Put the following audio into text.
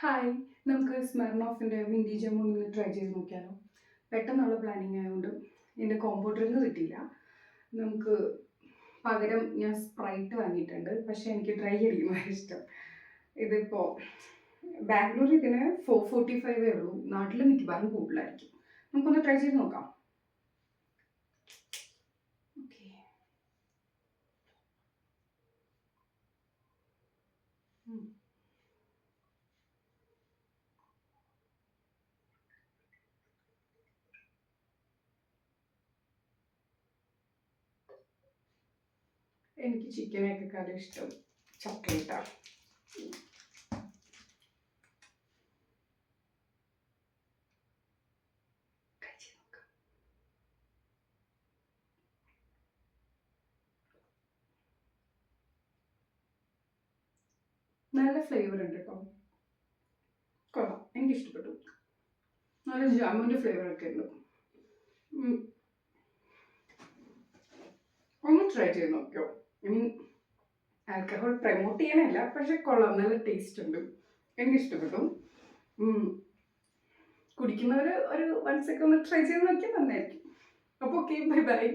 Hi, നമുക്ക് സ്മെർണോഫിൻ്റെ windy jam ഒന്ന് try ചെയ്ത് നോക്കിയാലോ? പെട്ടെന്നുള്ള പ്ലാനിങ് ആയതുകൊണ്ട് എൻ്റെ കോംബോ ഡ്രിങ്ക് കിട്ടിയില്ല. നമുക്ക് പകരം ഞാൻ സ്പ്രൈറ്റ് വാങ്ങിയിട്ടുണ്ട്. പക്ഷേ എനിക്ക് ഡ്രൈ അടിക്കുന്നതാണ് ഇഷ്ടം. ഇതിപ്പോൾ ബാംഗ്ലൂരിൽ ഇതിന് 445 ഉള്ളൂ. നാട്ടിൽ മിക്കവാറും കൂടുതലായിരിക്കും. നമുക്കൊന്ന് ട്രൈ ചെയ്ത് നോക്കാം. ഓക്കെ. എനിക്ക് ചിക്കനേക്കാളും ഇഷ്ടം ചോക്ലേറ്റാണ്. ട്രൈ ചെയ്ത് നോക്കാം. നല്ല ഫ്ലേവർ ഉണ്ട് കേട്ടോ. കൊള്ളാം, എനിക്കിഷ്ടപ്പെട്ടു. നല്ല ജാമുൻ്റെ ഫ്ലേവറൊക്കെ ഉണ്ട്. ഉം. ഒന്ന് ട്രൈ ചെയ്ത് നോക്കിയോ? ഐ മീൻ ആൽക്കഹോൾ പ്രമോട്ട് ചെയ്യാനല്ല, പക്ഷെ കൊള്ളാം, നല്ല ടേസ്റ്റ് ഉണ്ട്. എനിക്കിഷ്ടപ്പെട്ടു. കുടിക്കുന്നവർ ഒരു 1 സെക്കൻഡ് ഒന്ന് ട്രൈ ചെയ്ത് നോക്കിയാൽ നന്നായിരിക്കും. അപ്പോൾ ഓക്കെ, ബൈ ബൈ.